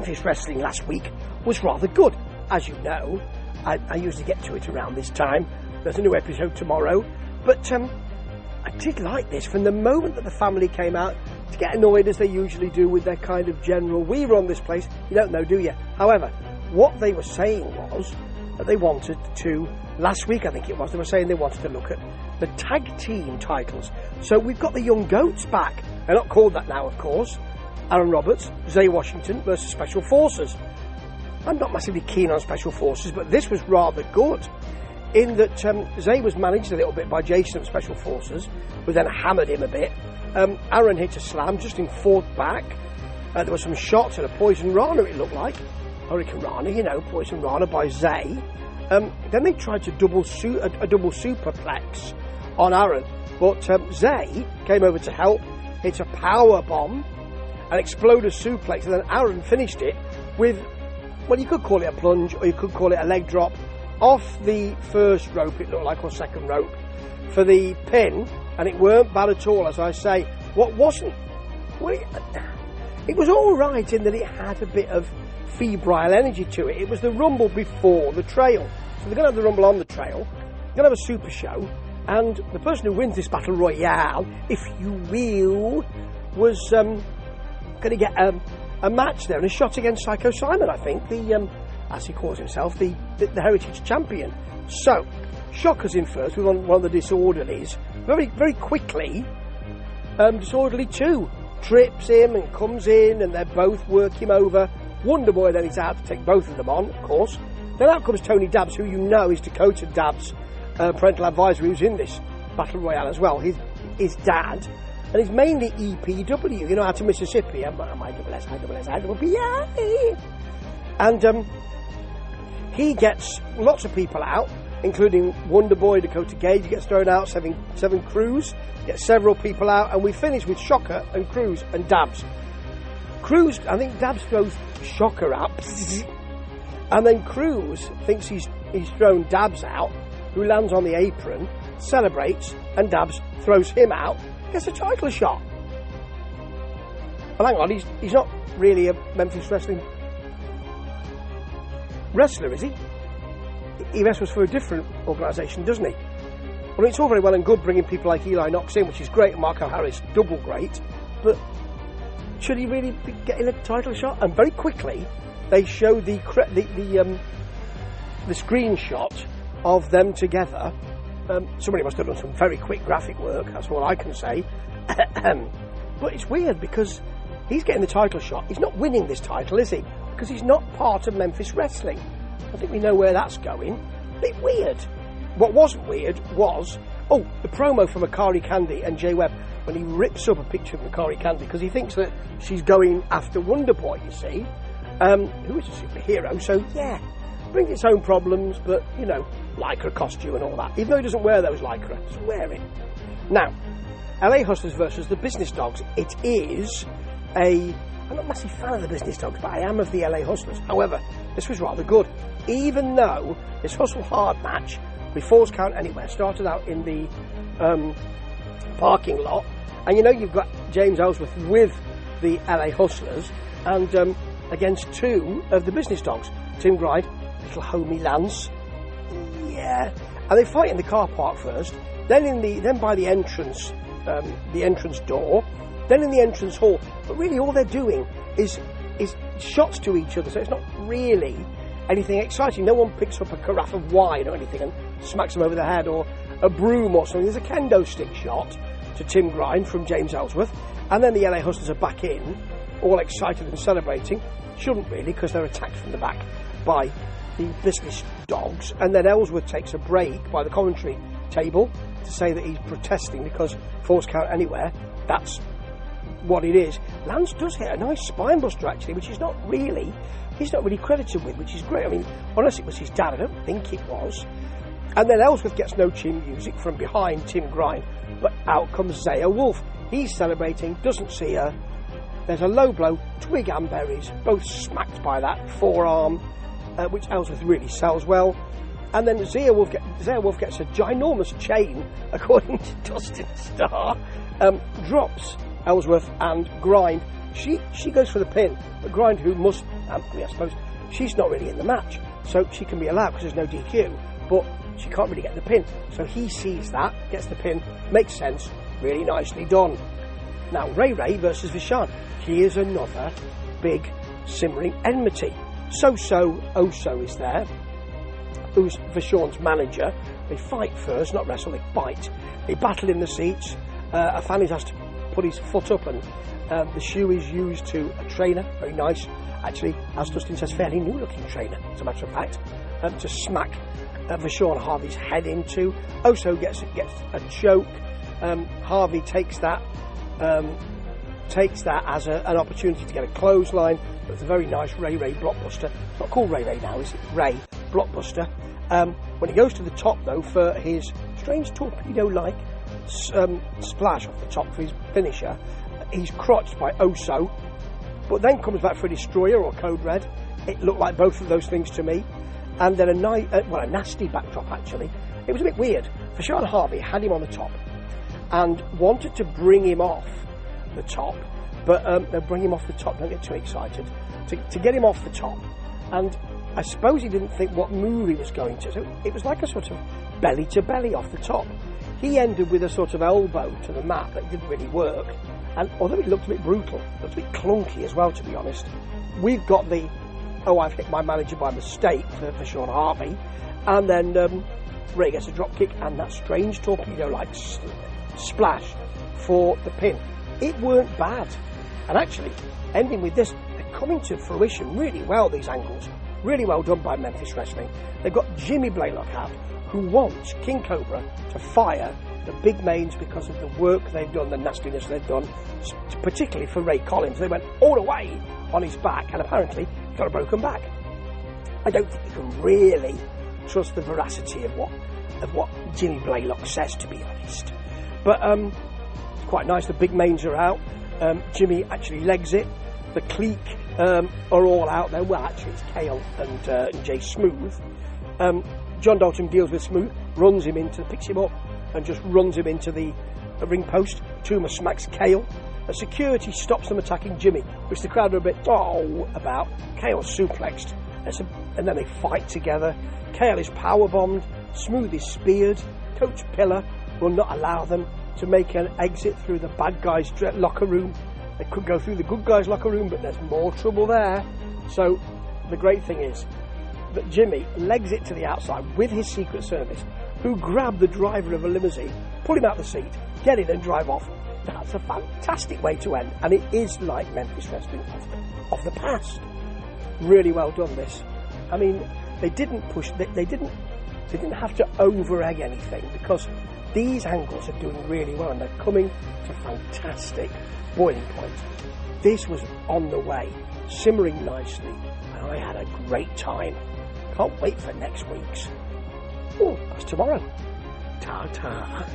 Memphis Wrestling last week was rather good. As you know, I usually get to it around this time. There's a new episode tomorrow. But I did like this from the moment that the family came out to get annoyed as they usually do with their kind of general, we run this place, you don't know, do you? However, what they were saying was that they wanted to, last week I think it was, they were saying they wanted to look at the tag team titles. So we've got the Young Goats back. They're not called that now, of course. Aaron Roberts, Zay Washington versus Special Forces. I'm not massively keen on Special Forces, but this was rather good. In that Zay was managed a little bit by Jason of Special Forces, who then hammered him a bit. Aaron hit a slam, Justin fought back. There were some shots and a Poison Rana, it looked like. Hurricane Rana, you know, Poison Rana by Zay. Then they tried to a double superplex on Aaron, but Zay came over to help, hit a power bomb, an exploded suplex, and then Aaron finished it with, well, you could call it a plunge or you could call it a leg drop off the first rope, it looked like, or second rope, for the pin, and it weren't bad at all, as I say. What wasn't, well, it was all right in that it had a bit of febrile energy to it. It was the Rumble before the Trail. So they're going to have the Rumble on the Trail, they're going to have a Super Show, and the person who wins this Battle Royale, if you will, was going to get a match there and a shot against Psycho Simon, I think, the as he calls himself, the Heritage Champion. So, Shocker's in first with one of the Disorderlies. Very, very quickly, Disorderly 2 trips him and comes in, and they both work him over. Wonder Boy then is out to take both of them on, of course. Then out comes Tony Dabbs, who you know is Dakota Dabbs' parental advisor, who's in this Battle Royale as well. His dad. And he's mainly EPW, you know, out of Mississippi. I-double-S-I-double-P-I. And he gets lots of people out, including Wonder Boy, Dakota Gage gets thrown out, seven Cruz, gets several people out, and we finish with Shocker and Cruz and Dabbs. Cruz, I think Dabbs throws Shocker up, and then Cruz thinks he's thrown Dabbs out, who lands on the apron, celebrates, and Dabbs throws him out, gets a title shot. Well, hang on, he's not really a Memphis Wrestling wrestler, is he? He wrestles for a different organisation, doesn't he? Well, it's all very well and good bringing people like Eli Knox in, which is great, and Marco Harris, double great, but should he really be getting a title shot? And very quickly, they show the screenshot of them together. Somebody must have done some very quick graphic work, that's all I can say. But it's weird because he's getting the title shot. He's not winning this title, is he? Because he's not part of Memphis Wrestling. I think we know where that's going. A bit weird. What wasn't weird was, the promo from Akari Candy and Jay Webb, when he rips up a picture of Akari Candy, because he thinks that she's going after Wonder Boy, you see, who is a superhero, so yeah, brings its own problems, but, you know, Lycra costume and all that. Even though he doesn't wear those Lycra, just wear it. Now, LA Hustlers versus the Business Dogs. It is I'm not a massive fan of the Business Dogs, but I am of the LA Hustlers. However, this was rather good. Even though this Hustle Hard match with Falls Count Anywhere started out in the parking lot, and you know you've got James Ellsworth with the LA Hustlers, and against two of the Business Dogs, Tim Gride, little homie Lance, yeah, and they fight in the car park first, then by the entrance door, then in the entrance hall. But really all they're doing is shots to each other, so it's not really anything exciting. No one picks up a carafe of wine or anything and smacks them over the head, or a broom or something. There's a kendo stick shot to Tim Grind from James Ellsworth, and then the LA Hustlers are back in, all excited and celebrating. Shouldn't really, because they're attacked from the back by the Business Dogs, and then Ellsworth takes a break by the commentary table to say that he's protesting because Falls Count Anywhere, that's what it is. Lance does hit a nice spine buster actually, which he's not really credited with, which is great. I mean, unless it was his dad, I don't think it was. And then Ellsworth gets no chin music from behind Tim Grind, but out comes Zaya Wolf. He's celebrating, doesn't see her. There's a low blow, twig and berries, both smacked by that forearm, which Ellsworth really sells well. And then Zaya Wolf gets a ginormous chain, according to Dustin Starr, drops Ellsworth and Grind. She goes for the pin, but Grind, who must I suppose she's not really in the match, so she can be allowed because there's no DQ, but she can't really get the pin. So he sees that, gets the pin, makes sense, really nicely done. Now, Ray Ray versus Vachon. Here's another big simmering enmity. Oso is there, who's Vachon's manager. They fight first, not wrestle, they fight. They battle in the seats. A fan has to put his foot up, and the shoe is used to a trainer, very nice, actually, as Dustin says, fairly new looking trainer, as a matter of fact, to smack Vachon Harvey's head into. Oso gets a choke. Harvey takes that as an opportunity to get a clothesline. It's a very nice Ray blockbuster. It's not called Ray now, is it? Ray blockbuster. When he goes to the top, though, for his strange torpedo-like splash off the top for his finisher, he's crotched by Oso, but then comes back for a destroyer or code red. It looked like both of those things to me. And then a nasty backdrop, actually. It was a bit weird. Vachon Harvey had him on the top and wanted to bring him off the top, but they'll bring him off the top, don't get too excited, to get him off the top. And I suppose he didn't think what move he was going to, so it was like a sort of belly to belly off the top. He ended with a sort of elbow to the mat that didn't really work, and although it looked a bit brutal, it looked a bit clunky as well, to be honest. We've got the I've hit my manager by mistake for Vachon Harvey, and then Ray gets a drop kick and that strange torpedo-like splash for the pin. It weren't bad, and actually ending with this, they're coming to fruition really well, these angles. Really well done by Memphis Wrestling. They've got Jimmy Blaylock out, who wants King Cobra to fire the big mains because of the work they've done, the nastiness they've done, particularly for Ray Collins. They went all the way on his back, and apparently he got a broken back. I don't think you can really trust the veracity of what Jimmy Blaylock says, to be honest. But it's quite nice. The big mains are out. Jimmy actually legs it. The clique are all out there. Well, actually, it's Kale and Jay Smooth. John Dalton deals with Smooth, picks him up, and just runs him into the ring post. Tuma smacks Kale. A security stops them attacking Jimmy, which the crowd are a bit about. Kale suplexed, and then they fight together. Kale is powerbombed. Smooth is speared. Coach Pillar will not allow them to make an exit through the bad guys' locker room. They could go through the good guys' locker room, but there's more trouble there. So the great thing is that Jimmy legs it to the outside with his Secret Service, who grab the driver of a limousine, pull him out the seat, get in and drive off. That's a fantastic way to end, and it is like Memphis Wrestling of the past. Really well done, this. I mean, they didn't push, they didn't have to over-egg anything, because these angles are doing really well and they're coming to fantastic boiling point. This was on the way, simmering nicely, and I had a great time. Can't wait for next week's. Oh, that's tomorrow. Ta-ta.